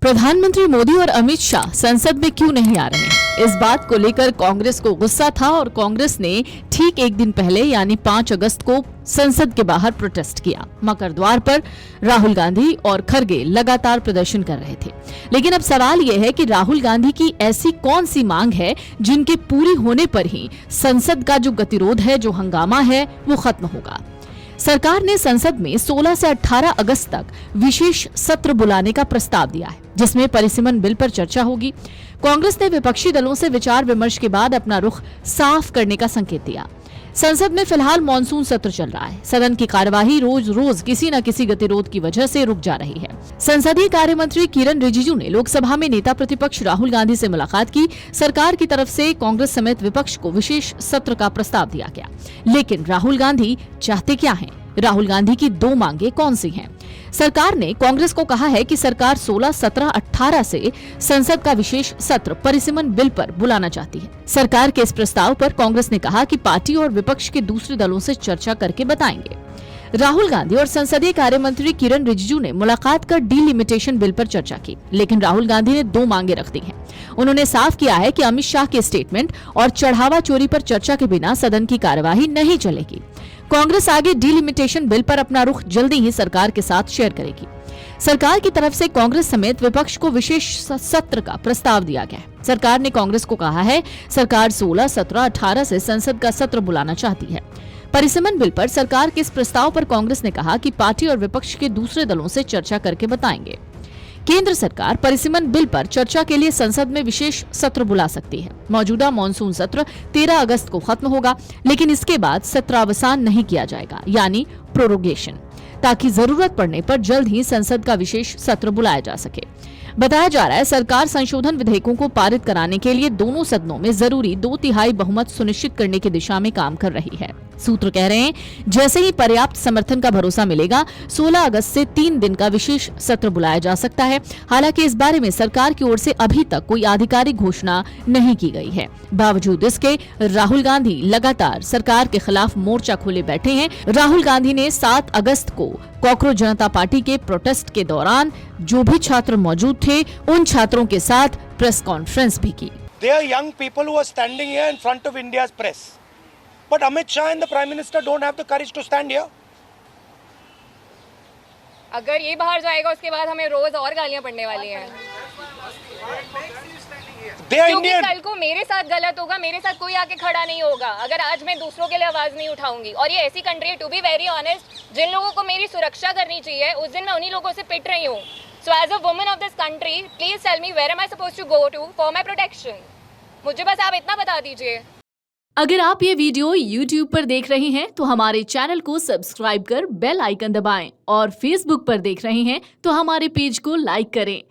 प्रधानमंत्री मोदी और अमित शाह संसद में क्यों नहीं आ रहे हैं? इस बात को लेकर कांग्रेस को गुस्सा था और कांग्रेस ने ठीक एक दिन पहले यानी 5 अगस्त को संसद के बाहर प्रोटेस्ट किया। मकर द्वार पर राहुल गांधी और खरगे लगातार प्रदर्शन कर रहे थे। लेकिन अब सवाल यह है कि राहुल गांधी की ऐसी कौन सी मांग है जिनके पूरी होने पर ही संसद का जो गतिरोध है, जो हंगामा है, वो खत्म होगा। सरकार ने संसद में 16 से 18 अगस्त तक विशेष सत्र बुलाने का प्रस्ताव दिया है, जिसमें परिसीमन बिल पर चर्चा होगी। कांग्रेस ने विपक्षी दलों से विचार विमर्श के बाद अपना रुख साफ करने का संकेत दिया। संसद में फिलहाल मॉनसून सत्र चल रहा है। सदन की कार्यवाही रोज रोज किसी न किसी गतिरोध की वजह से रुक जा रही है। संसदीय कार्य मंत्री किरण रिजिजू ने लोकसभा में नेता प्रतिपक्ष राहुल गांधी से मुलाकात की। सरकार की तरफ से कांग्रेस समेत विपक्ष को विशेष सत्र का प्रस्ताव दिया गया, लेकिन राहुल गांधी चाहते क्या हैं? राहुल गांधी की 2 मांगे कौन सी हैं? सरकार ने कांग्रेस को कहा है कि सरकार 16, 17, 18 से संसद का विशेष सत्र परिसीमन बिल पर बुलाना चाहती है। सरकार के इस प्रस्ताव पर कांग्रेस ने कहा कि पार्टी और विपक्ष के दूसरे दलों से चर्चा करके बताएंगे। राहुल गांधी और संसदीय कार्य मंत्री किरण रिजिजू ने मुलाकात कर डीलिमिटेशन बिल पर चर्चा की, लेकिन राहुल गांधी ने 2 मांगे रख दी हैं। उन्होंने साफ किया है कि अमित शाह के स्टेटमेंट और चढ़ावा चोरी पर चर्चा के बिना सदन की कार्यवाही नहीं चलेगी। कांग्रेस आगे डीलिमिटेशन बिल पर अपना रुख जल्दी ही सरकार के साथ शेयर करेगी। सरकार की तरफ से कांग्रेस समेत विपक्ष को विशेष सत्र का प्रस्ताव दिया गया है। सरकार ने कांग्रेस को कहा है, सरकार 16, 17, 18 से संसद का सत्र बुलाना चाहती है। परिसीमन बिल पर सरकार के इस प्रस्ताव पर कांग्रेस ने कहा कि पार्टी और विपक्ष के दूसरे दलों से चर्चा करके बताएंगे। केंद्र सरकार परिसीमन बिल पर चर्चा के लिए संसद में विशेष सत्र बुला सकती है। मौजूदा मॉनसून सत्र 13 अगस्त को खत्म होगा, लेकिन इसके बाद सत्रावसान नहीं किया जाएगा, यानी प्रोरोगेशन, ताकि जरूरत पड़ने पर जल्द ही संसद का विशेष सत्र बुलाया जा सके। बताया जा रहा है, सरकार संशोधन विधेयकों को पारित कराने के लिए दोनों सदनों में जरूरी 2/3 बहुमत सुनिश्चित करने की दिशा में काम कर रही है। सूत्र कह रहे हैं, जैसे ही पर्याप्त समर्थन का भरोसा मिलेगा, 16 अगस्त से 3 दिन का विशेष सत्र बुलाया जा सकता है। हालांकि इस बारे में सरकार की ओर से अभी तक कोई आधिकारिक घोषणा नहीं की गई है। बावजूद इसके राहुल गांधी लगातार सरकार के खिलाफ मोर्चा खोले बैठे हैं। राहुल गांधी ने 7 अगस्त को कॉकरोच जनता पार्टी के प्रोटेस्ट के दौरान जो भी छात्र मौजूद थे, उन छात्रों के साथ प्रेस कॉन्फ्रेंस भी की। They are young people who are standing here in front of India's press. But Amit Shah and the Prime Minister don't have the courage to stand here. अगर ये बाहर जाएगा उसके बाद हमें रोज और गालियां पड़ने वाली हैं। क्योंकि कल को मेरे साथ गलत होगा, मेरे साथ कोई आके खड़ा नहीं होगा अगर आज मैं दूसरों के लिए आवाज नहीं उठाऊंगी। और ये ऐसी कंट्री है, टू बी वेरी ऑनेस्ट, जिन लोगों को मेरी सुरक्षा करनी चाहिए उस दिन मैं उन्हीं लोगों से पिट रही हूँ। So as a woman of this country, please tell me where am I supposed to go to for my protection. मुझे बस आप इतना बता दीजिए। अगर आप ये वीडियो YouTube पर देख रहे हैं तो हमारे चैनल को सब्सक्राइब कर बेल आइकन दबाएं, और Facebook पर देख रहे हैं तो हमारे पेज को लाइक करें।